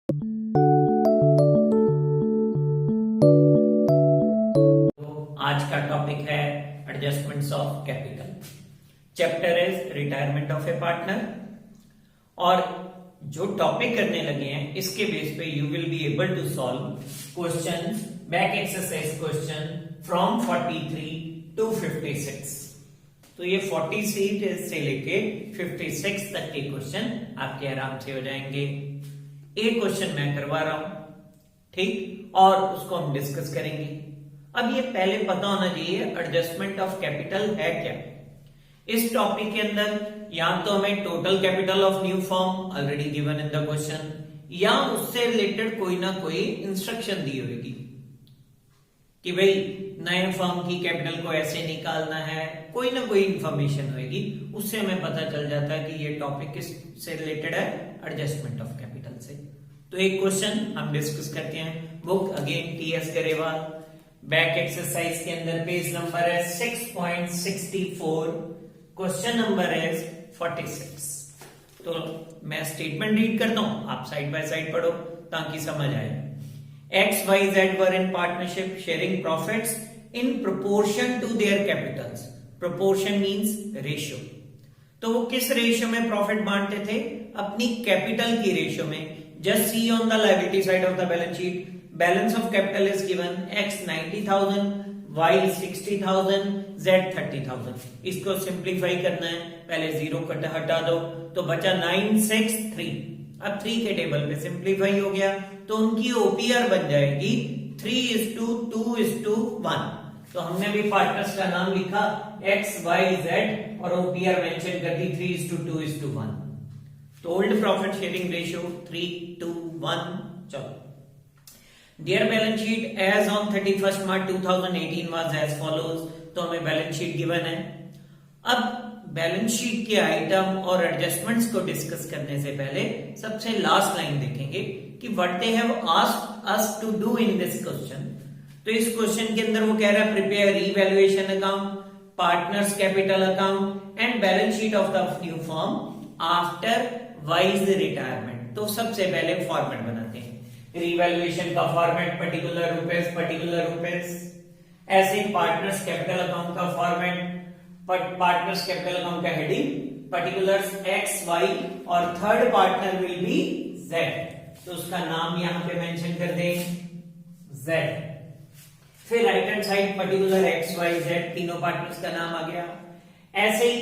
आज का टॉपिक है adjustments of capital. Chapter is retirement of a partner. और जो टॉपिक करने लगे हैं इसके बेस पे you will be able to solve question, back exercise question from 43 to 56। तो ये 40 से लेके 56 तक के क्वेश्चन आपके आराम से हो जाएंगे। एक क्वेश्चन मैं करवा रहा हूं, ठीक, और उसको हम डिस्कस करेंगे। अब ये पहले पता होना चाहिए एडजस्टमेंट ऑफ कैपिटल है क्या। इस टॉपिक के अंदर या तो हमें total capital of new firm already given in the question, या उससे रिलेटेड कोई ना कोई इंस्ट्रक्शन दी होगी कि भाई नए फर्म की कैपिटल को ऐसे निकालना है, कोई ना कोई इंफॉर्मेशन होगी, उससे हमें पता चल जाता है कि ये टॉपिक किस से रिलेटेड है, एडजस्टमेंट ऑफ कैपिटल से। तो एक क्वेश्चन हम डिस्कस करते हैं। Book again TS Grewal, back exercise के अंदर पेज नंबर है 6.64, क्वेश्चन नंबर है 46। तो मैं स्टेटमेंट रीड करता हूं, आप साइड बाय साइड पढ़ो ताकि समझ आए। X, Y, Z were in partnership sharing profits in proportion to their capitals. Proportion means ratio. तो वो किस रेशियो में प्रॉफिट बांटते थे? अपनी कैपिटल की रेशियो में। Just see on the liability side of the balance sheet. Balance of capital is given X 90,000, Y 60,000, Z 30,000. इसको सिंप्लीफाई करना है, पहले जीरो हटा दो तो बचा 963। अब 3 के टेबल पे सिंप्लीफाई हो गया तो उनकी ओपीआर बन जाएगी 3:2:1। तो हमने भी पार्टनर्स का नाम लिखा X, Y, Z और ओपीआर मेंशन कर दी 3:2:1। तो ओल्ड प्रॉफिट शेयरिंग रेशियो 3:1। चलो, dear balance sheet as on 31 March 2018 was as follows. तो हमें बैलेंस शीट गिवन है। अब बैलेंस शीट के आइटम और एडजस्टमेंट्स को डिस्कस करने से पहले सबसे लास्ट लाइन देखेंगे कि what they have asked us to do in this question. तो इस क्वेश्चन के अंदर वो कह रहा है prepare revaluation account, partners capital account and balance sheet of the new firm after wise retirement. तो सबसे पहले फॉर्मेट बनाते हैं। रीवैल्यूएशन का फॉर्मेट पर्टिकुलर रुपीस। ऐसे पार्टनर्स कैपिटल अकाउंट का फॉर्मेट, पार्टनर्स कैपिटल अकाउंट का हेडिंग पर्टिकुलर्स X, Y और third partner will be Z। तो उसका नाम यहां पे मेंशन कर दें Z। फिर right hand side particular X, Y, Z, तीनों पार्टनर्स का नाम आ गया। ऐसे ही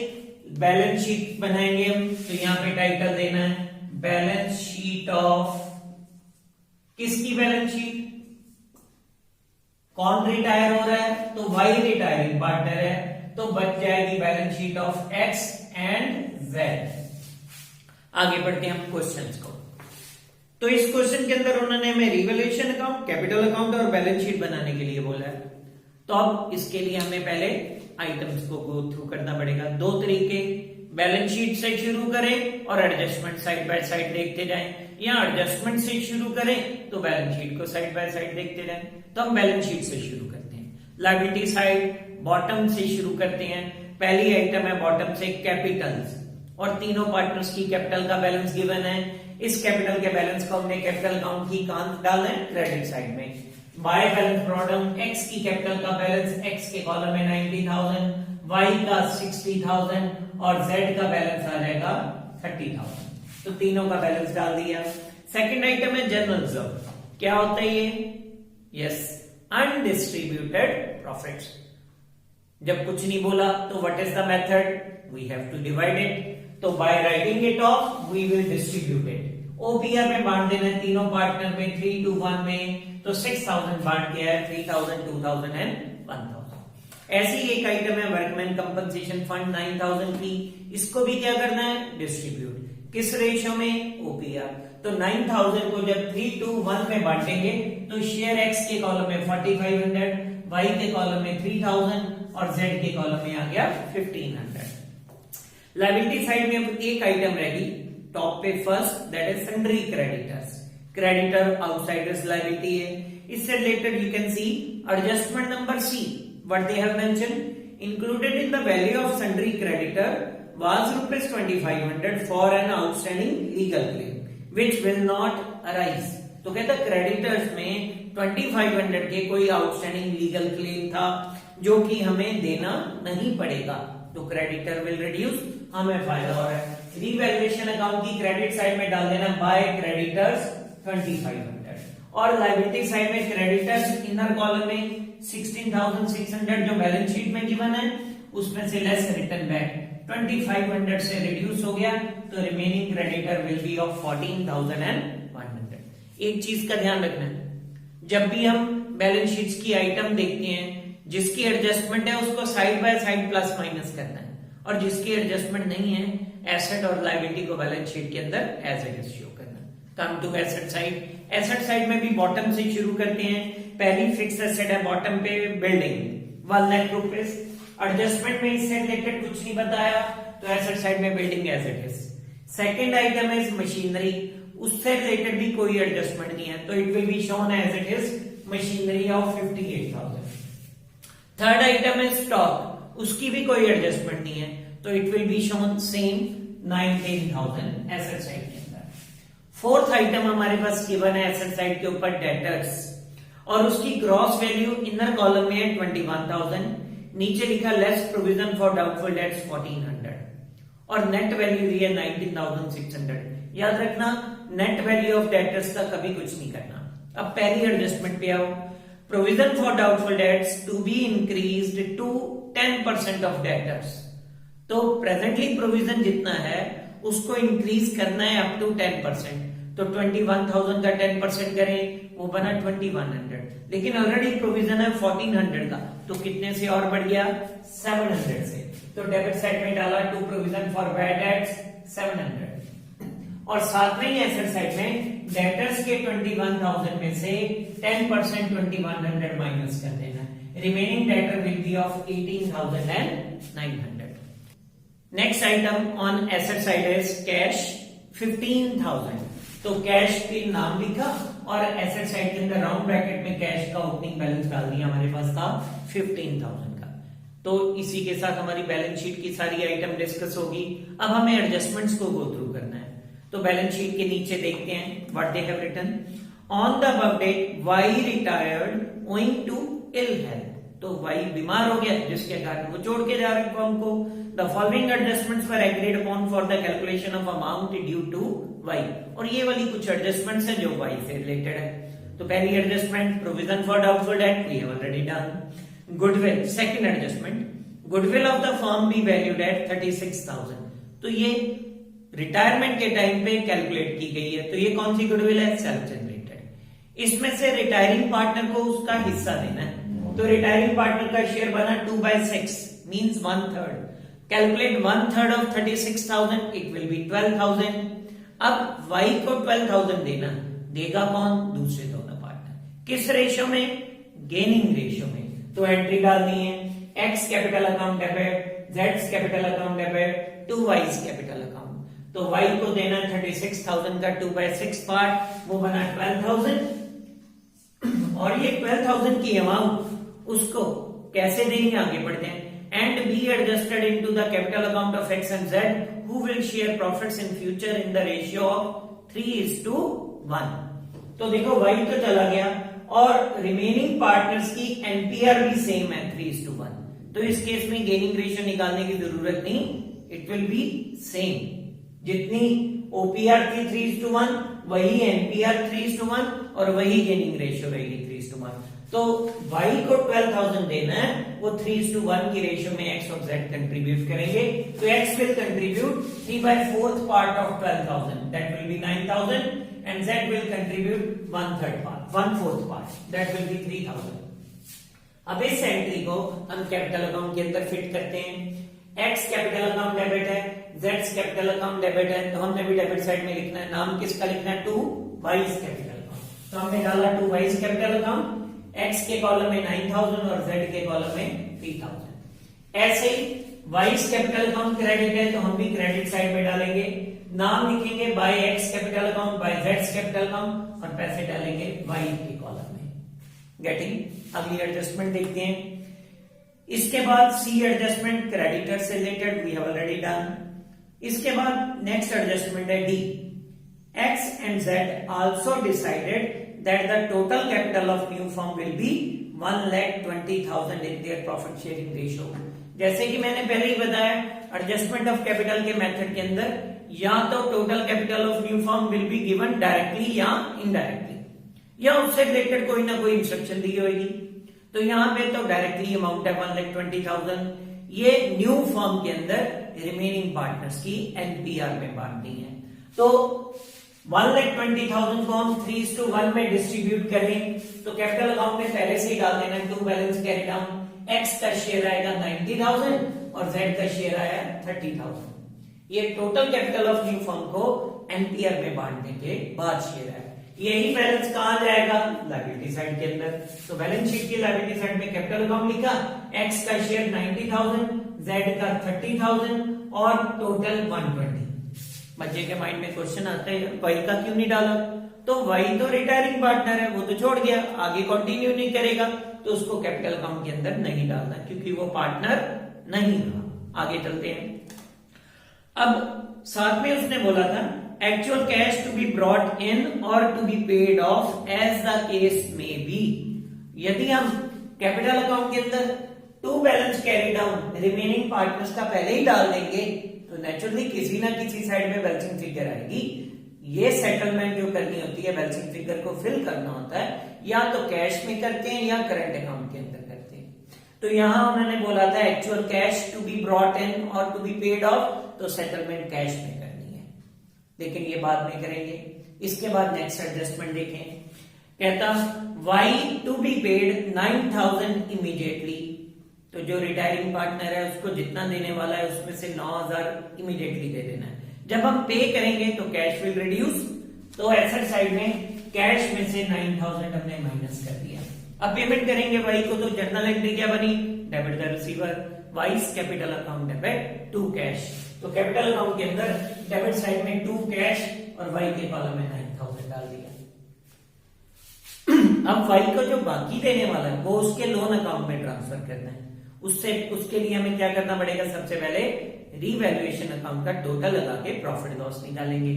बैलेंस शीट बनाएंगे हम, तो यहां पे टाइटल देना है बैलेंस शीट ऑफ, किसकी बैलेंस शीट, कौन रिटायर हो रहा है, तो Y रिटायरिंग पार्टनर है, तो बच जाएगी balance sheet of X and Z। आगे बढ़ते हैं हम क्वेश्चंस को। तो इस क्वेश्चन के अंदर उन्होंने हमें रिवैल्यूएशन अकाउंट, कैपिटल अकाउंट और बैलेंस शीट बनाने के लिए बोला है। तो अब इसके लिए हमें पहले आइटम्स को गो थ्रू करना पड़ेगा। दो तरीके, बैलेंस शीट से शुरू करें और एडजस्टमेंट साइड बाय साइड देखते जाएं, या एडजस्टमेंट से शुरू करें तो बैलेंस शीट को साइड बाय साइड देखते जाएं। तो हम बैलेंस शीट से शुरू करते हैं। लायबिलिटी साइड बॉटम से शुरू करते हैं। पहली आइटम है बॉटम से कैपिटल्स, और तीनों पार्टनर्स की कैपिटल का बैलेंस गिवन है। इस कैपिटल के बैलेंस को हमने कैपिटल अकाउंट की कहां डालना है, क्रेडिट साइड में। बाय बैलेंस बॉटम X की कैपिटल का बैलेंस X के कॉलम में 90,000, Y का 60,000 और Z का बैलेंस आ जाएगा 30,000। तो तीनों का बैलेंस डाल दिया। सेकंड आइटम है जनरल रिजर्व। क्या होता है ये? Yes, undistributed profits. जब कुछ नहीं बोला तो what is the method, we have to divide it. तो by writing it off we will distribute it. OPR में बांट देना है तीनों पार्टनर में 3:1 में। तो 6,000 बांट दिया है, 3,000, 2,000 एंड 1,000। ऐसी एक आइटम है वर्कमैन कंपनसेशन फंड 9,000 की। इसको भी क्या करना है, डिस्ट्रीब्यूट। किस रेशियो में, ओपीआर। तो 9,000 को जब 3:1 में बांटेंगे तो शेयर X के कॉलम में 4,500, Y के कॉलम में 3,000 और Z के कॉलम में आ गया 1,500। लायबिलिटी साइड में अब एक आइटम रहेगी टॉप पे first, that is sundry creditors. Creditor outsiders liability है। इससे related you can C adjustment number C, what they have mentioned, included in the value of sundry creditor was ₹2,500 for an outstanding legal claim which will not arise, तो कहता creditors में 2500 के कोई outstanding legal claim था जो कि हमें देना नहीं पड़ेगा, तो क्रेडिटर विल रिड्यूस, हमें फायदा हो रहा है। रीवैल्यूएशन अकाउंट की क्रेडिट साइड में डाल देना बाय क्रेडिटर्स 2500 और लायबिलिटी साइड में क्रेडिटर्स इनर कॉलम में 16,600 जो बैलेंस शीट में गिवन है उसमें से लेस रिटर्न बैक 2500 से रिड्यूस हो गया, तो remaining creditor will be of 14,100। एक चीज का ध्यान रखना है, जब भी हम बैलेंस शीट्स की आइटम देखते हैं जिसकी एडजस्टमेंट है उसको side by side plus minus करना है, और जिसकी एडजस्टमेंट नहीं है एसेट और लायबिलिटी को बैलेंस शीट के अंदर एज इट इज शो करना। Come to asset side, asset side में भी बॉटम से शुरू करते हैं। पहली फिक्स एसेट है बॉटम पे बिल्डिंग 1 लाख रुपीज, एडजस्टमेंट में इससे रिलेटेड कुछ नहीं बताया तो एसेट साइड में building as it is. Second item है मशीनरी, उससे रिलेटेड भी कोई एडजस्टमेंट नहीं है तो it will be shown as it is machinery of 58,000। Third item है स्टॉक, उसकी भी कोई एडजस्टमेंट नहीं है तो it will be shown same 19,000 asset side के अंदर। फोर्थ आइटम हमारे पास गिवन है एसेट साइड के ऊपर डेटर्स, और उसकी ग्रॉस वैल्यू इनर कॉलम में है 21,000, नीचे लिखा less provision for doubtful dates 1400 और नेट वैल्यू दी है 19,600। याद रखना नेट वैल्यू ऑफ डेटर्स का कभी कुछ नहीं करना। अब पहली एडजस्टमेंट पे आओ, provision for doubtful debts to be increased to 10% of debtors, तो प्रेजेंटली प्रोविजन जितना है उसको इंक्रीज करना है अप टू 10%, तो 21,000 का 10% करें वो बना 2100, लेकिन ऑलरेडी प्रोविजन है 1400 का, तो कितने से और बढ़ गया 700 से, तो डेबिट साइड में डाला to provision for bad debts 700 और साथ में ही एसेट साइड में डेटर्स के 21,000 में से 10% 2100 माइनस कर देना, remaining debtor will be of 18,900। Next item on asset side is cash 15,000, तो कैश के नाम लिखा और एसेट साइड के अंदर राउंड ब्रैकेट में कैश का ओपनिंग बैलेंस डाल दिया, हमारे पास था 15,000 का। तो इसी के साथ हमारी बैलेंस शीट की सारी आइटम डिस्कस होगी। अब हमें एडजस्टमेंट्स को गो थ्रू करना है, तो बैलेंस शीट के नीचे देखते हैं what they have written. On the above date Y retired owing to ill health, तो वाई बीमार हो गया जिसके कारण वो जोड़ के जा रहे हैं फॉर्म को। The following adjustments were agreed upon for the calculation of amount due to Y, और ये वाली कुछ एडजस्टमेंट्स हैं जो वाई से रिलेटेड है। तो पहली adjustment provision for doubtful debt we have already done. Goodwill, second adjustment goodwill of the firm be valued at 36,000, तो ये रिटायरमेंट के टाइम पे कैलकुलेट की गई है, तो ये कौन सी गुडविल है सेल्फ जनरेटेड। इसमें से रिटायरिंग पार्टनर को उसका हिस्सा देना है, तो रिटायरिंग पार्टनर का शेयर बना 2/6 means 1/3, calculate 1/3 of 36,000 it will B 12,000। अब y को 12,000 देना, देगा कौन दूसरे दोनों पार्टनर, किस रेशियो में गेनिंग रेशियो में, तो एंट्री डालनी है x capital account debit, z capital account debit to y capital account, तो y को देना 36,000 का 2/6 पार्ट, वो बना 12,000 और ये 12,000 की अमाउंट उसको कैसे देनी आगे बढ़ते हैं। And be adjusted into the capital account of x and z who will share profits in future in the ratio of 3:1। तो देखो y तो चला गया और रिमेनिंग पार्टनर्स की एनपीआर भी सेम है 3:1, तो इस केस में गेनिंग रेशियो निकालने की जरूरत नहीं, इट विल बी सेम, जितनी ओपीआर थी 3:1 वही एनपीआर 3:1 और वही गेनिंग रेशियो रहेगी 3:1। तो y को 12,000 देना है, वो 3:1 की रेशियो में x और z कंट्रीब्यूट करेंगे, तो x will contribute 3/4 part of 12,000 that will be 9,000 and z will contribute 1/4 part that will be 3,000। अब इस एंट्री को हम कैपिटल अकाउंट के अंदर फिट करते हैं, x कैपिटल अकाउंट डेबिट है, z कैपिटल अकाउंट डेबिट है, तो हमने भी डेबिट साइड में लिखना है, नाम किसका लिखना है टू वाइज कैपिटल अकाउंट, तो हमने डाला to Y's capital account, x के कॉलम में 9,000 और z के कॉलम में 3,000। ऐसे ही वाइज कैपिटल अकाउंट क्रेडिट है तो हम भी क्रेडिट साइड में डालेंगे, नाम लिखेंगे by x capital account by z capital account और पैसे डालेंगे y के कॉलम में। गेटिंग, अगली एडजस्टमेंट देखते हैं। इसके बाद सी एडजस्टमेंट क्रेडिटर से related we have already done. इसके बाद नेक्स्ट एडजस्टमेंट है D, X and Z also decided that the total capital of new firm will be 1,20,000 in their profit sharing ratio. जैसे कि मैंने पहले ही बताया, एडजस्टमेंट ऑफ कैपिटल के मेथड के अंदर या तो total capital of new firm will be given directly या इनडायरेक्टली, या उससे रिलेटेड कोई ना कोई इंस्ट्रक्शन दी होगी। तो यहाँ पे तो डायरेक्टली अमाउंट है 1,20,000। ये न्यू फर्म के अंदर रिमेनिंग पार्टनर्स की एनपीआर में बांटनी है। तो 1,20,000 को हम 3:1 में डिस्ट्रीब्यूट करें तो कैपिटल अकाउंट में पहले से ही डाल देना है, to balance carry down. X का शेयर आएगा 90,000 और जेड का शेयर आया 30,000। ये total capital of new firm को एनपीआर में बांटने के बाद शेयर है। यही बैलेंस कहां जाएगा? लायबिलिटी साइड के अंदर। तो बैलेंस शीट की लायबिलिटी साइड में कैपिटल अकाउंट लिखा, एक्स का शेयर 90,000, जेड का 30,000 और टोटल 120। बच्चे के माइंड में क्वेश्चन आता है वाई का क्यों नहीं डाला? तो वाई तो रिटायरिंग पार्टनर है, वो तो छोड़ गया, आगे कंटिन्यू नहीं करेगा, तो उसको कैपिटल अकाउंट के अंदर नहीं डालना क्योंकि वो पार्टनर नहीं रहा। आगे चलते हैं। अब साथ में उसने बोला था actual cash to be brought in और to be paid off as the case में बी। यदि हम कैपिटल अकाउंट के अंदर to balance carry down remaining partners का पहले ही डाल देंगे तो नेचुरली किसी ना किसी साइड में बैलेंसिंग फिगर आएगी। ये सेटलमेंट जो करनी होती है, बैलेंसिंग फिगर को फिल करना होता है, या तो कैश में करते हैं या करंट अकाउंट के अंदर करते हैं। तो यहां उन्होंने बोला था actual cash to be brought in और टू बी पेड ऑफ, तो सेटलमेंट कैश में करनी है, लेकिन ये बाद में करेंगे। इसके बाद नेक्स्ट एडजस्टमेंट देखें। कहता Y to be paid 9,000 immediately. तो जो रिटायरिंग पार्टनर है उसको जितना देने वाला है उसमें से 9,000 इमीडिएटली दे देना है। जब हम पे करेंगे तो कैश विल रिड्यूस, तो एसेट साइड में कैश में से 9,000 हमने माइनस कर दिया। अब पेमेंट करेंगे वाई को, तो जर्नल एंट्री क्या बनी? Debit the receiver, Y's capital account debit to cash. तो कैपिटल अकाउंट के अंदर डेबिट साइड में टू कैश और वाई के कॉलम में 9,000 डाल दिया। अब वाई को जो बाकी देने वाला है वो उसके लोन अकाउंट में ट्रांसफर करना है। उसके लिए हमें क्या करना पड़ेगा? सबसे पहले रीवैल्यूएशन अकाउंट का टोटल लगा के प्रॉफिट लॉस निकालेंगे।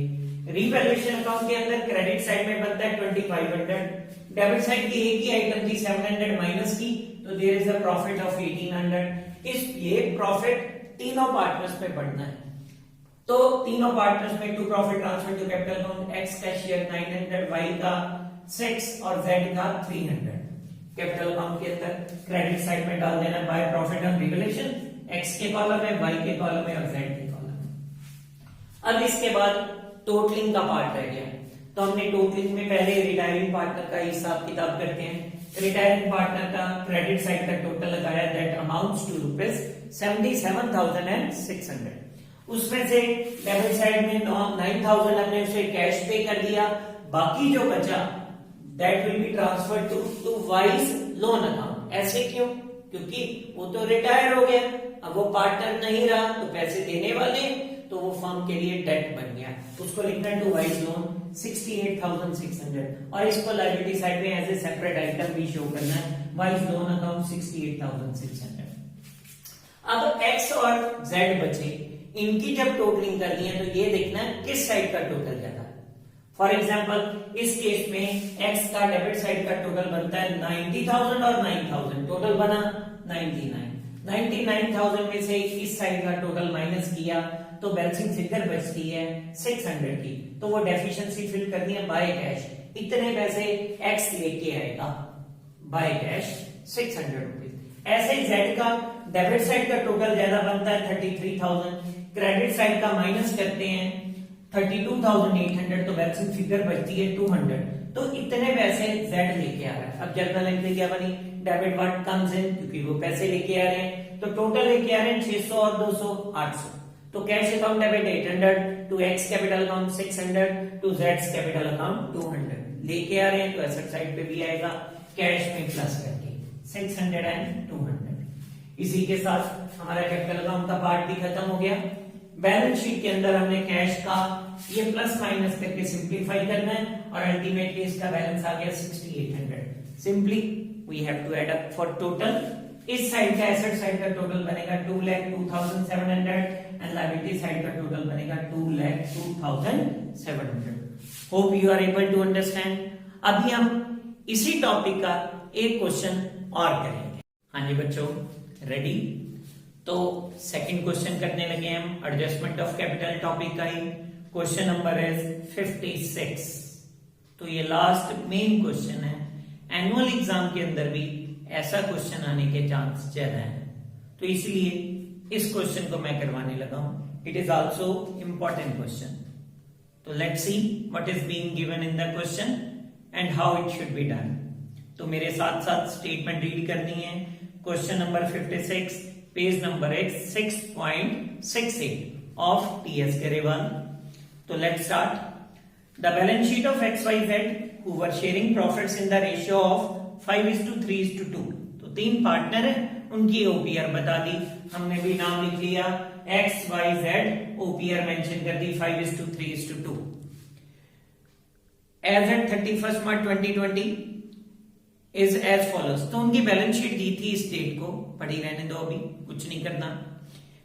रीवैल्यूएशन अकाउंट के अंदर क्रेडिट साइड में बनता है 2,500, डेबिट साइड की एक ही आइटम थी 700 माइनस की, तो there is a profit of 1,800। ये प्रॉफिट तीनों पार्टनर्स में बढ़ना है, तो तीनों पार्टनर्स में to profit transfer to capital account. X का शेयर 900, वाई का 6 और जेड का 300। कैपिटल अकाउंट के अंदर क्रेडिट साइड में डाल देना by profit on revaluation, x के कॉलम में, वाई के कॉलम में और जेड के कॉलम में। अब इसके बाद टोटलिंग का पार्ट रह गया, तो हमने टोटलिंग में पहले रिटायरिंग पार्टनर का हिसाब किताब करते हैं। रिटायरिंग पार्टनर का क्रेडिट साइड का टोटल लगाया, दैट अमाउंट्स टू ₹77,600। उसमें से डेबिट साइड में 9,000 हमने उसे कैश पे कर दिया, बाकी जो बचा that will be transferred to Y's loan account. ऐसे क्यों? क्योंकि वो तो रिटायर हो गया, अब वो पार्टनर नहीं रहा, तो पैसे देने वाले, तो वो फर्म के लिए डेट बन गया। उसको लिखना है टू वाइस लोन 68,600 और इसको लायबिलिटी साइड में एज ए सेपरेट आइटम भी शो करना है, वाइस लोन अकाउंट 68,600। अब एक्स और जेड बचे, इनकी जब टोटलिंग करनी है तो ये देखना है किस साइड का टोटल ज्यादा। फॉर एग्जाम्पल इस केस में एक्स का डेबिट साइड का टोटल बनता है 90,000 और 9,000, टोटल बना 99,000 में से इस साइड का टोटल माइनस किया तो बैलेंसिंग फिगर बचती है 600 की, तो वो डेफिशिएंसी फिल करनी है बाय कैश। इतने पैसे एक्स लेके आएगा बाय कैश 600 रुपीज। ऐसे जेड का डेबिट साइड का टोटल ज्यादा बनता है 33,000, क्रेडिट साइड का माइनस करते हैं 32,800, तो बैलेंसिंग फिगर बचती है 200। तो इतने पैसे जेड लेके आ रहा है। अब जर्नल एंट्री क्या बनी? डेबिट व्हाट कम्स इन, क्योंकि वो पैसे लेके आ रहे हैं, तो टोटल लेके आ रहे हैं 600 और 200 800। तो cash account debit 800 to X capital account 600 to जेड्स कैपिटल अकाउंट 200 लेके आ रहे हैं, तो एसेट साइड पे भी आएगा कैश में प्लस करके 600 एंड 200। इसी के साथ हमारा कैपिटल अकाउंट का पार्ट भी खत्म हो गया। बैलेंस शीट के अंदर हमने कैश का ये प्लस माइनस करके सिंप्लीफाई करना है और अल्टीमेटली इसका बैलेंस आ गया 6800। Simply we have to add up for total. इस साइड का एसेट साइड का टोटल बनेगा 2,02,700 एंड लायबिलिटी साइड का टोटल बनेगा 2,02,700। Hope you are able to understand. अभी हम इसी टॉपिक का एक क्वेश्चन और करेंगे। हाँ जी बच्चों, रेडी? तो सेकंड क्वेश्चन करने लगे हम एडजस्टमेंट ऑफ कैपिटल टॉपिक का ही। Question number is 56। तो ये लास्ट मेन क्वेश्चन है। एनुअल एग्जाम के अंदर भी ऐसा क्वेश्चन आने के चांस ज्यादा है, तो इसलिए इस क्वेश्चन को मैं करवाने लगा हूं। It is also important question. तो let's see what is being given in the question and how it should be done. तो मेरे साथ साथ स्टेटमेंट रीड करनी है। Question number 56, page number 6.68 of TS Grewal. तो let's start. The balance sheet of XYZ who were sharing profits in the ratio of 5:3:2। तो 3 partner है, उनकी ओपीआर बता दी। हमने भी नाम लिख लिया XYZ, ओपीआर मेंशन कर दी 5:3:2। As at 31 March 2020 is as follows. तो उनकी बैलेंस शीट दी थी इस डेट को, पढ़ी रहने दो, अभी कुछ नहीं करना।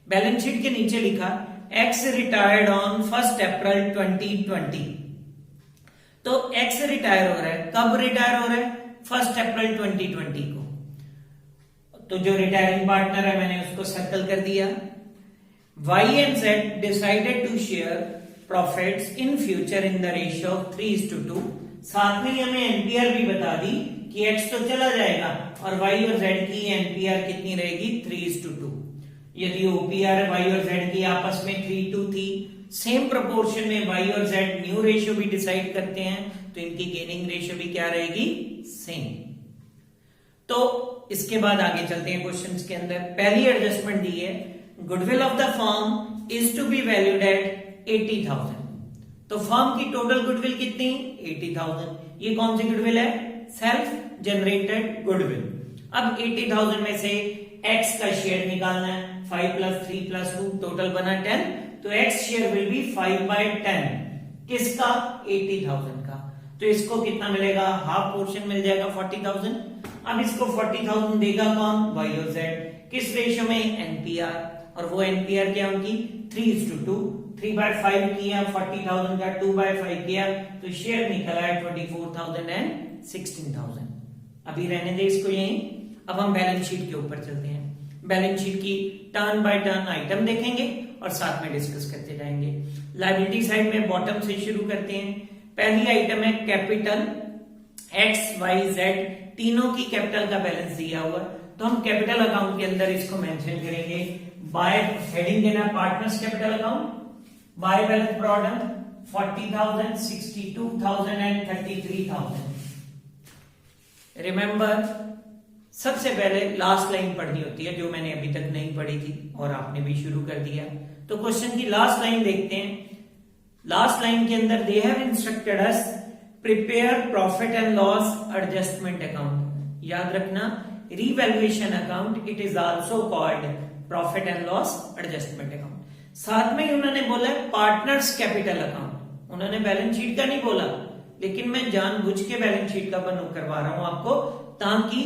बैलेंस शीट के नीचे लिखा X रिटायर्ड ऑन 1 अप्रैल 2020। तो X रिटायर हो रहा है, कब रिटायर हो रहा है? 1 अप्रैल 2020 को। तो जो रिटायरिंग पार्टनर है मैंने उसको सर्कल कर दिया। Y and Z decided to share profits in future in the ratio of 3:2। साथ में हमें एनपीआर भी बता दी कि X तो चला जाएगा और Y और Z की एनपीआर कितनी रहेगी? 3:2। यदि ओपीआर Y और Z की आपस में 3:2 थी, सेम प्रोपोर्शन में Y और Z न्यू रेशियो भी डिसाइड करते हैं, तो इनकी गेनिंग रेशियो भी क्या रहेगी? सेम। तो इसके बाद आगे चलते हैं क्वेश्चंस के अंदर। पहली एडजस्टमेंट दी है, goodwill of the firm is to be valued at 80,000। तो फर्म की टोटल गुडविल कितनी? 80,000। ये कौन सी गुडविल है? Self generated goodwill. अब 80,000 में से X का शेयर निकालना है। 5 + 3 + 2 टोटल बना 10। तो X शेयर विल बी 5/10। किसका? 80,000 का। तो इसको कितना मिलेगा? हाफ पोर्शन मिल जाएगा 40,000। अब इसको 40,000 देगा कौन? Y और Z। किस रेशियो में? एनपीआर। और वो एनपीआर क्या उनकी? 3:2। 3/5 किया 40,000 का, 2/5 किया तो शेयर निकला है 24,000 एंड 16,000। अभी रहने दे इसको यहीं। अब हम बैलेंस शीट के ऊपर चलते हैं। बैलेंस शीट की टर्न बाय टर्न आइटम देखेंगे और साथ में डिस्कस करते जाएंगे। लायबिलिटी साइड में बॉटम से शुरू करते हैं। पहली आइटम है कैपिटल। XYZ तीनों की कैपिटल का बैलेंस दिया हुआ, तो हम कैपिटल अकाउंट के अंदर इसको मेंशन करेंगे बाय हेडिंग देना partners capital account. By balance product 40,000, 62,000 and 33,000। Remember, सबसे पहले लास्ट लाइन पढ़नी होती है, जो मैंने अभी तक नहीं पढ़ी थी और आपने भी शुरू कर दिया। तो क्वेश्चन की लास्ट लाइन देखते हैं। लास्ट लाइन के अंदर they have instructed us prepare profit and loss adjustment account. याद रखना, revaluation account it is also called profit and loss adjustment account. साथ में ही उन्होंने बोला पार्टनर्स कैपिटल अकाउंट। उन्होंने बैलेंस शीट का नहीं बोला, लेकिन मैं जानबूझ के बैलेंस शीट का बनो करवा रहा हूं आपको, ताकि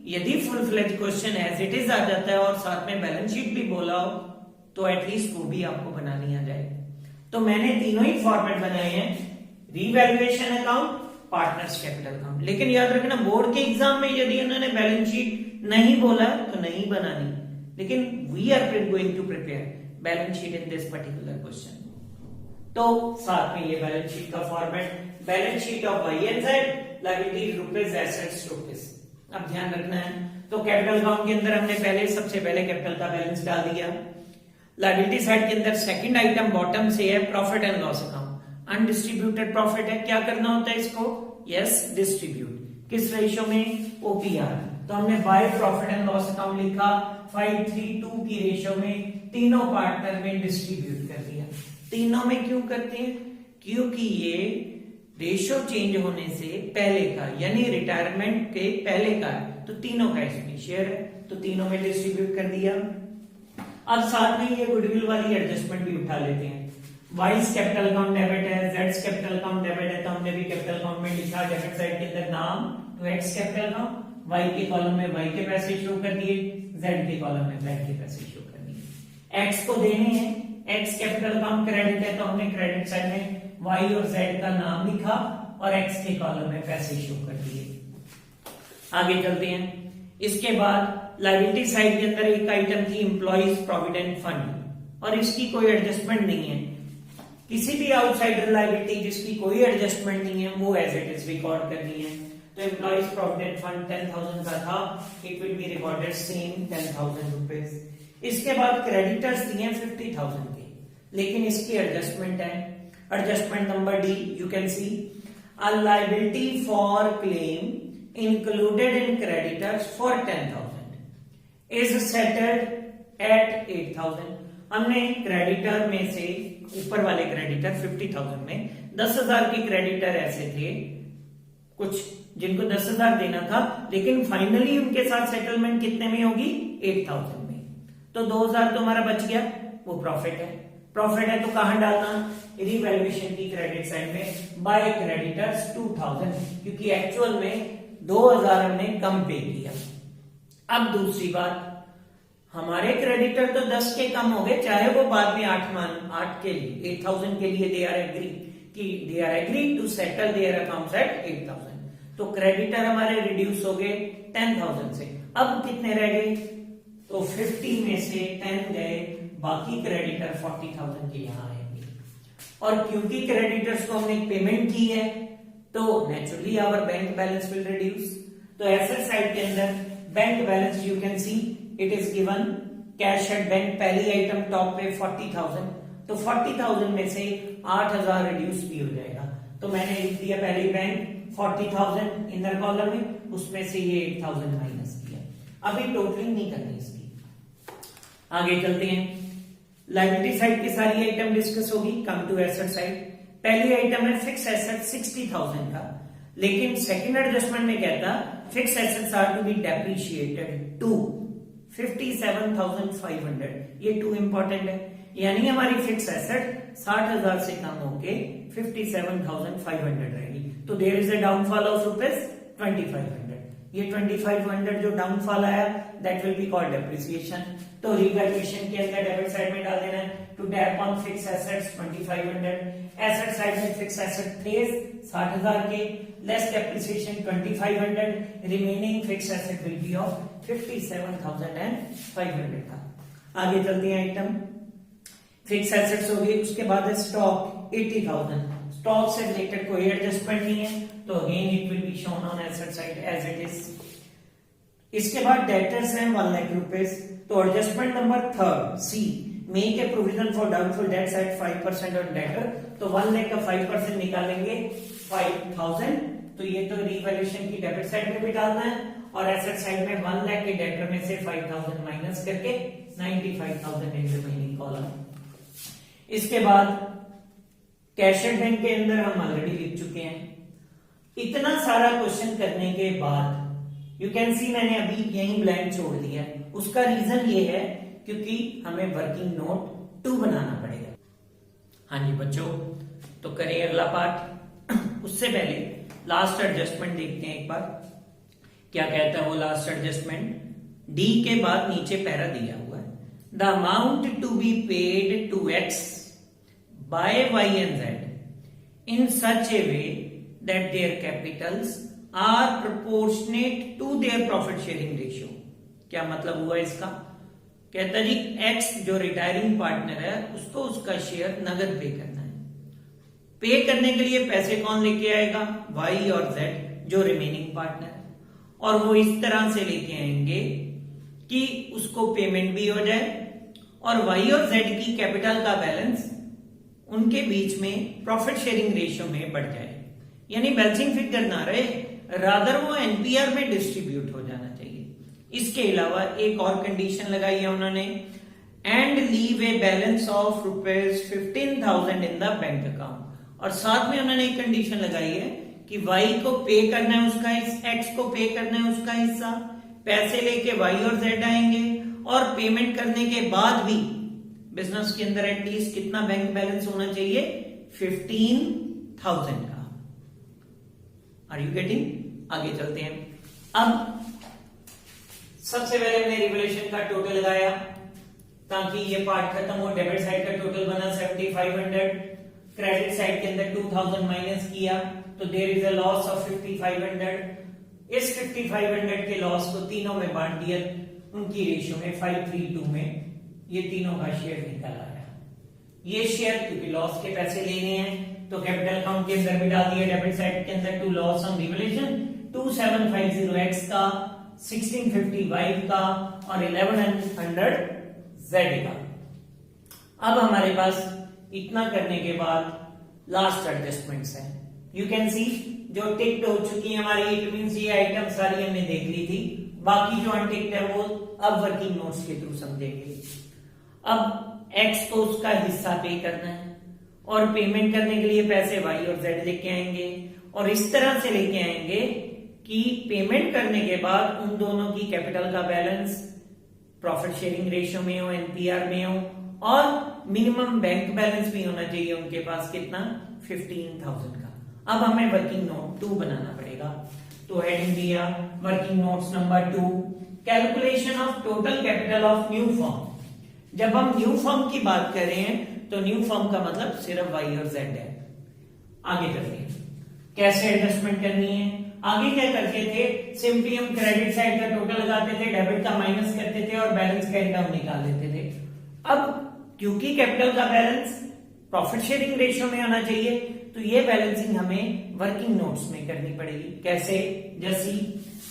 यदि full fledge question as it is आ जाता है और साथ में बैलेंस शीट भी बोला हो, तो एटलीस्ट वो भी आपको बनानी आ जाए। तो मैंने तीनों ही फॉर्मेट बनाए हैं, revaluation account, partners capital account. लेकिन याद रखना, बोर्ड के एग्जाम में यदि उन्होंने बैलेंस शीट नहीं बोला तो नहीं बनानी, लेकिन we are going to prepare balance sheet in this particular question. तो साथ में ये बैलेंस शीट का format, balance sheet of Y and Z, liabilities rupees, assets rupees. अब ध्यान रखना है, तो कैपिटल अकाउंट के अंदर हमने सबसे पहले कैपिटल का बैलेंस डाल दिया। लायबिलिटी साइड के अंदर सेकंड आइटम बॉटम से है profit and loss account. Undistributed profit है, क्या करना होता है इसको? Yes, distribute. किस रेशियो में? ओपीआर। तो हमने by profit and loss account लिखा 5:3:2 की रेशियो में, तीनों पार्टनर में डिस्ट्रीब्यूट कर दिया। तीनों में क्यों करते हैं? क्योंकि ये रेशियो चेंज होने से पहले का, यानी रिटायरमेंट के पहले का है, तो तीनों का इसमें शेयर है, तो तीनों में डिस्ट्रीब्यूट कर दिया। अब साथ में ये गुडविल वाली एडजस्टमेंट भी उठा लेते हैं। वाइस कैपिटल अकाउंट डेबिट है, जेड्स कैपिटल अकाउंट डेबिट है, तो हमने भी कैपिटल अकाउंट में लिखा डेबिट साइड के अंदर नाम, तो एक्स कैपिटल अकाउंट, वाई के कॉलम में वाई के पैसे शो कर दिए, जेड के कॉलम में जेड के पैसे शो कर दिए। एक्स को देने हैं, एक्स कैपिटल अकाउंट क्रेडिट है, तो हमने क्रेडिट साइड में वाई और जेड का नाम लिखा और एक्स के कॉलम में पैसे शो कर दिए। आगे चलते हैं। इसके बाद लायबिलिटी साइड के अंदर एक आइटम थी एम्प्लॉइज प्रोविडेंट फंड और इसकी कोई एडजस्टमेंट नहीं है। किसी भी आउटसाइडर लायबिलिटी जिसकी कोई एडजस्टमेंट नहीं है वो एज इट इज रिकॉर्ड करनी है। तो एम्प्लॉइज प्रोविडेंट फंड 10,000 का था, it will be recorded same 10,000 rupees. इसके बाद क्रेडिटर्स दिए 50,000 के, लेकिन इसकी एडजस्टमेंट है। Adjustment number D, you can C a liability for claim included in creditors for 10,000 is settled at 8,000। हमने क्रेडिटर में से ऊपर वाले क्रेडिटर 50,000 में 10,000 के क्रेडिटर ऐसे थे कुछ जिनको 10,000 देना था, लेकिन फाइनली उनके साथ सेटलमेंट कितने में होगी? 8,000 में। तो 2,000 तो हमारा बच गया, वो प्रॉफिट है। प्रॉफिट है तो कहां डालना? रिवैल्यूएशन की क्रेडिट साइड में बाय क्रेडिटर्स 2,000, क्योंकि एक्चुअल में 2,000 हमने कम पे किया। अब दूसरी बात, हमारे क्रेडिटर तो 10 के कम हो गए, चाहे वो बाद में 8 के लिए 8,000 के लिए they are agree to settle their accounts at 8,000। तो क्रेडिटर हमारे रिड्यूस हो गए 10,000 से। अब कितने रह गए? तो 50 में से 10 गए, बाकी क्रेडिटर 40,000 के यहां आएंगे। और क्योंकि क्रेडिटर्स को हमने पेमेंट की है तो naturally our bank balance will reduce. तो एसेट साइड के अंदर bank balance you can see it is given cash at bank, पहली आइटम टॉप पे 40,000, तो 40,000 में से 8,000 रिड्यूस भी हो जाएगा। तो मैंने लिख दिया पहले बैंक 40,000 इनर कॉलम में, उसमें से ये 8,000 माइनस किया। अभी टोटलिंग नहीं करनी इसकी। आगे चलते हैं। लायबिलिटी साइड की सारी आइटम डिस्कस होगी। Come to asset side. पहली आइटम है फिक्स एसेट 60,000 का, लेकिन सेकंड एडजस्टमेंट में कहता fix assets are to be depreciated to 57,500। ये टू इंपॉर्टेंट है, यानी हमारी फिक्स एसेट 60,000 से कम होके 57,500 रहेगी। तो there is a downfall of rupees 2,500। ये 2,500 जो डाउनफॉल आया that will be called depreciation. तो रिवैल्यूएशन के अंदर डेबिट साइड में डाल देना है to dep on fix assets 2,500। Asset side में फिक्स एसेट थे 60,000 के, less depreciation 2,500, remaining fix asset will be of 57,500 का। आगे चलते हैं आइटम फिक्स एसेट्स हो गई। उसके बाद है स्टॉक 80,000। स्टॉक से रिलेटेड कोई एडजस्टमेंट नहीं है, तो again it will be shown on asset side as it is. इसके बाद डेटर्स हैं 1 लाख रुपीज। तो adjustment number 3 C, make a provision for doubtful debts at 5% on debtor. तो 1 लाख का 5% निकालेंगे 5,000। तो ये तो रिवैल्यूएशन की डेबिट साइड में भी डालना है, और एसेट साइड में 1 लाख के डेटर में से 5,000 माइनस करके 95,000 इन रिमेनिंग कॉलम। इसके बाद कैश एट बैंक के अंदर हम ऑलरेडी लिख चुके हैं। इतना सारा क्वेश्चन करने के बाद यू कैन सी मैंने अभी यही ब्लैंक छोड़ दिया है। उसका रीजन ये है क्योंकि हमें वर्किंग नोट 2 बनाना पड़ेगा। हाँ जी बच्चों, तो करें अगला पार्ट। उससे पहले लास्ट एडजस्टमेंट देखते हैं एक बार, क्या कहता है वो लास्ट एडजस्टमेंट। डी के बाद नीचे पैरा दिया हुआ है, the amount to be paid to X by Y and Z in such a way that their capitals are proportionate to their profit sharing ratio. क्या मतलब हुआ इसका? कहता जी एक्स जो रिटायरिंग पार्टनर है उसको उसका शेयर नगद पे करना है। पे करने के लिए पैसे कौन लेके आएगा? वाई और जेड जो रिमेनिंग पार्टनर है, और वो इस तरह से लेके आएंगे कि उसको पेमेंट भी हो जाए और वाई और जेड की कैपिटल का बैलेंस उनके बीच में प्रॉफिट शेयरिंग रेशियो में बढ़ जाए, यानी बैलेंसिंग फिगर ना रहे, रादर वो एनपीआर में डिस्ट्रीब्यूट हो जाना चाहिए। इसके अलावा एक और कंडीशन लगाई है उन्होंने, and leave a balance of ₹15,000 in the bank account. और साथ में उन्होंने एक कंडीशन लगाई है कि वाई को पे करना है उसका हिस्सा, एक्स को पे करना है उसका हिस्सा, पैसे लेके वाई और जेड आएंगे, और पेमेंट करने के बाद भी बिजनेस के अंदर एटलीस्ट कितना बैंक बैलेंस होना चाहिए? 15,000 का। Are you getting? आगे चलते हैं। अब सबसे पहले हमने रिवैल्यूएशन का टोटल लगाया ताकि ये पार्ट खत्म हो। डेबिट साइड का टोटल बना 7,500, क्रेडिट साइड के अंदर 2000 माइनस किया तो there is a loss of 5500। इस 5500 के लॉस को तीनों में बांट दिया, उनकी रेशियो में 532 में ये तीनों का शेयर निकल आया। ये शेयर क्योंकि लॉस के पैसे लेने हैं तो कैपिटल अकाउंट के अंदर भी डाल दिया, डेबिट साइड के अंदर to loss on revaluation 2750x का, 1650y का और 1100z का। अब हमारे पास इतना करने के बाद लास्ट एडजस्टमेंट्स है। यू कैन सी जो टिक्ड हो चुकी है हमारी, इट मींस ये आइटम सारी हमने देख ली थी, बाकी जो अनटिक्ड है वो अब वर्किंग नोट्स के थ्रू समझेंगे। अब x को उसका हिस्सा पे करना है और पेमेंट करने के लिए पैसे y और z लेके आएंगे और इस तरह से लेके आएंगे कि पेमेंट करने के बाद उन दोनों की कैपिटल का बैलेंस प्रॉफिट शेयरिंग रेशियो में हो, एनपीआर में हो और मिनिमम बैंक बैलेंस भी होना चाहिए उनके पास, कितना 15,000 का। अब हमें वर्किंग नोट 2 बनाना पड़ेगा, तो हेडिंग दिया working notes number 2, calculation of total capital of new firm. जब हम न्यू फर्म की बात कर रहे हैं तो न्यू फर्म का मतलब सिर्फ y और z है। आगे करते हैं कैसे एडजस्टमेंट करनी है। आगे क्या करते थे, सिंपली हम क्रेडिट साइड का टोटल लगाते थे, डेबिट का माइनस करते थे और बैलेंस का इनकम निकाल लेते थे। अब क्योंकि कैपिटल का बैलेंस प्रॉफिट शेयरिंग रेशियो में होना चाहिए तो ये बैलेंसिंग हमें वर्किंग नोट्स में करनी पड़ेगी। कैसे, जैसे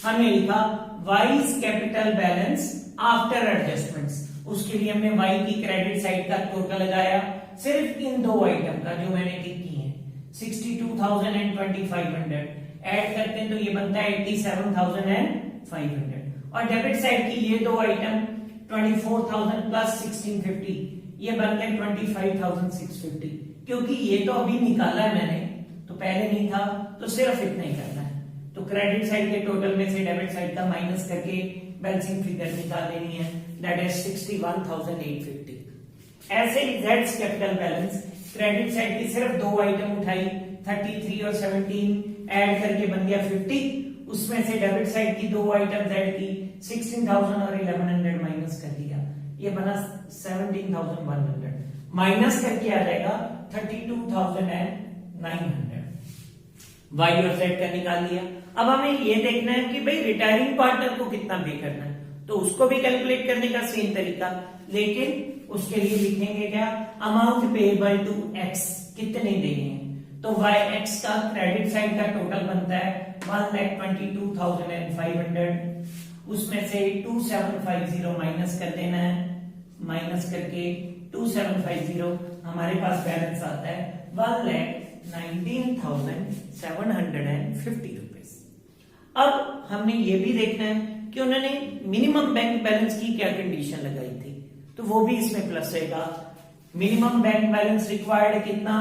हमने लिखा wise capital balance after adjustments, उसके लिए हमने y की क्रेडिट साइड का टोटल लगाया सिर्फ इन दो आइटम का जो मैंने टिक की है, 62,000 एंड 2,500 ऐड करते हैं तो ये बनता है 87,500 और डेबिट साइड की ये दो आइटम 24,000 प्लस 1650 ये बनते हैं 25,650। क्योंकि ये तो अभी निकाला है मैंने, तो पहले नहीं था तो सिर्फ इतना ही करना है। तो क्रेडिट साइड के टोटल में से डेबिट साइड का माइनस करके बैलेंसिंग फिगर निकाल लेनी है, दैट इज 61,850। ऐसे ही जेड्स कैपिटल बैलेंस क्रेडिट साइड की सिर्फ दो आइटम उठाई, 33 और 17 ऐड करके बन गया 50, उसमें से डेबिट साइड की दो आइटम जेड की 16,000 और 1100 माइनस कर दिया, ये बना 17,100 माइनस करके आ जाएगा 32,900। y और z का निकाल लिया। अब हमें ये देखना है कि भाई रिटायरिंग पार्टनर को कितना पे करना है, तो उसको भी कैलकुलेट करने का सेम तरीका, लेकिन उसके लिए लिखेंगे क्या, अमाउंट पेएबल टू x, कितने देने हैं। तो y x का क्रेडिट साइड का टोटल बनता है 1,22,500, उसमें से 2750 माइनस कर देना है, माइनस करके 2750 हमारे पास बैलेंस आता है 1,19,750 रुपीस। अब हमने ये भी देखना है कि उन्होंने मिनिमम बैंक बैलेंस की क्या कंडीशन लगाई थी, तो वो भी इसमें प्लस रहेगा। मिनिमम बैंक बैलेंस रिक्वायर्ड कितना,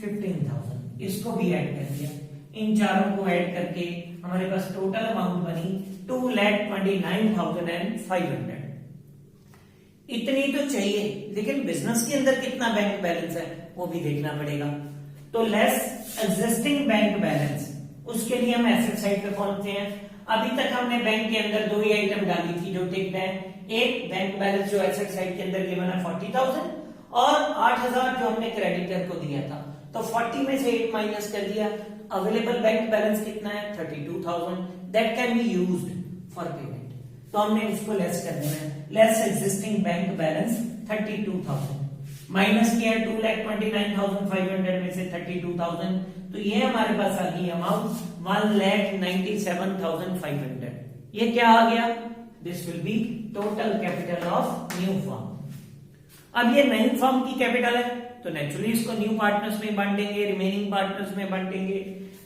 15,000, इसको भी ऐड कर दिया। इन चारों को ऐड करके हमारे पास टोटल अमाउंट बनी 2,29,500। इतनी तो चाहिए, लेकिन बिजनेस के अंदर कितना बैंक बैलेंस है वो भी देखना पड़ेगा। तो लेस एग्जिस्टिंग बैंक बैलेंस, उसके लिए हम एसेट साइड पे पहुंचते हैं। अभी तक हमने बैंक के अंदर दो ही आइटम डाली थी जो टिक्ड है, एक बैंक बैलेंस जो एसेट साइड के अंदर गिवन है 40,000 और 8,000 जो हमने क्रेडिटर को दिया था, तो 40 में से 8 माइनस कर दिया। अवेलेबल बैंक बैलेंस कितना है, 32,000, that can be used for payment, तो हमने इसको लेस कर देना है। Less existing bank balance 32,000 minus किया 2,29,500 में से 32,000, तो ये हमारे पास आ गई अमाउंट 1,97,500। ये क्या आ गया, this will be total capital of new firm. अब ये नई फर्म की कैपिटल है तो नेचुरली इसको न्यू पार्टनर्स में बांटेंगे, रिमेनिंग पार्टनर्स में बांटेंगे,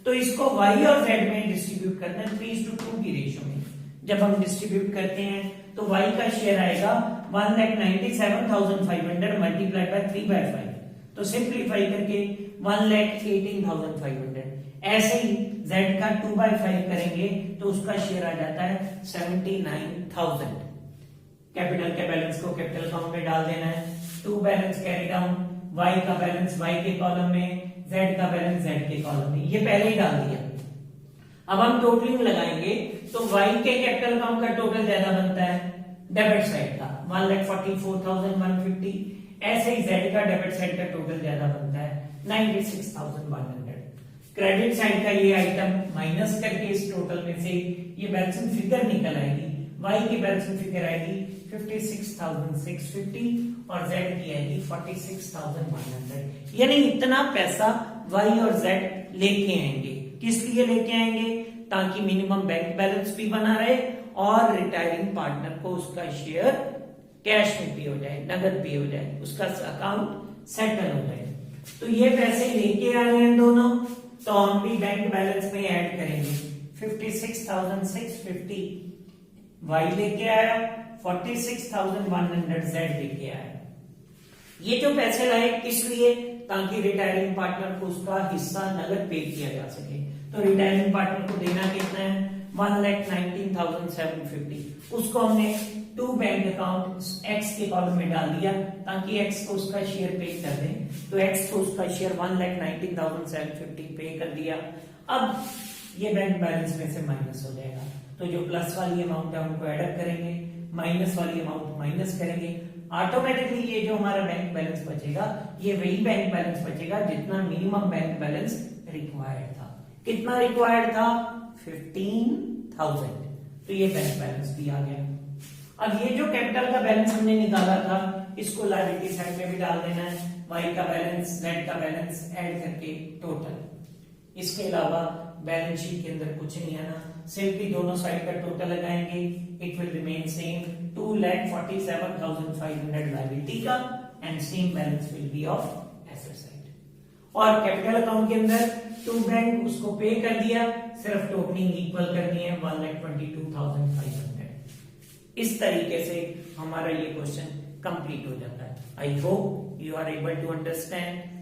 तो इसको y और z में डिस्ट्रीब्यूट करना है 3:2 की रेशियो में। जब हम डिस्ट्रीब्यूट करते हैं तो y का शेयर आएगा 1,97,500 मल्टीप्लाइड बाय 3/5, तो सिंप्लीफाई करके 1,18,500। ऐसे ही z का 2/5 करेंगे तो उसका शेयर आ जाता है 79,000। कैपिटल के बैलेंस को कैपिटल अकाउंट में डाल देना है, 2 बैलेंस कैरी डाउन, y का बैलेंस y के कॉलम में, z का बैलेंस z के कॉलम में, ये पहले ही डाल दिया। अब हम टोटलिंग लगाएंगे तो y के कैपिटल अकाउंट का टोटल ज्यादा बनता है डेबिट साइड का 1,44,150, ऐसे ही z का डेबिट साइड का टोटल ज्यादा बनता है 96,100। क्रेडिट साइड का ये आइटम माइनस करके इस टोटल में से ये बैलेंस फिगर निकल आएगी। y की बैलेंस फिगर आएगी 56,650 और z की आएगी 46,100। यानी इतना पैसा y और z लेके आएंगे। किस लिए लेके आएंगे? ताकि मिनिमम बैंक बैलेंस भी बना रहे और रिटायरिंग पार्टनर को उसका शेयर कैश में पे हो जाए, नगद पे हो जाए, उसका अकाउंट सेटल हो जाए। तो ये पैसे लेके आ रहे हैं दोनों, तो हम भी बैंक बैलेंस में ऐड करेंगे। 56,650 y लेके आया, 46,100 z लेके आया। ये जो पैसे लाए किस लिए? ताकि रिटायरिंग पार्टनर को उसका हिस्सा नगद पे किया जा सके। तो रिटायरिंग पार्टनर को देना कितना है? 1,19,750। उसको हमने टू बैंक अकाउंट x के कॉलम में डाल दिया ताकि x को उसका शेयर पे कर दें। तो x को उसका शेयर 1,19,750 पे कर दिया। अब ये बैंक बैलेंस में से माइनस हो जाएगा, तो जो प्लस वाली अमाउंट है उनको एडअप करेंगे, माइनस वाली अमाउंट माइनस करेंगे। ऑटोमेटिकली ये जो हमारा बैंक बैलेंस बचेगा ये वही बैंक बैलेंस बचेगा जितना मिनिमम बैंक बैलेंस रिक्वायर्ड था। कितना रिक्वायर्ड था? 15,000। तो ये बैंक बैलेंस भी आ गया। अब ये जो कैपिटल का बैलेंस हमने निकाला था इसको लायबिलिटी साइड में भी डाल देना है। y का बैलेंस, z का बैलेंस ऐड करके टोटल। इसके अलावा बैलेंस शीट के अंदर कुछ नहीं आना, सिंपली दोनों साइड का टोटल लगाएंगे। It will remain same 2,47,500 liability का and same balance will be of asset side. और कैपिटल अकाउंट के अंदर टू बैंक उसको पे कर दिया, सिर्फ टोटलिंग इक्वल करनी है 1,22,500। इस तरीके से हमारा ये क्वेश्चन कंप्लीट हो जाता है। I hope you are able to understand.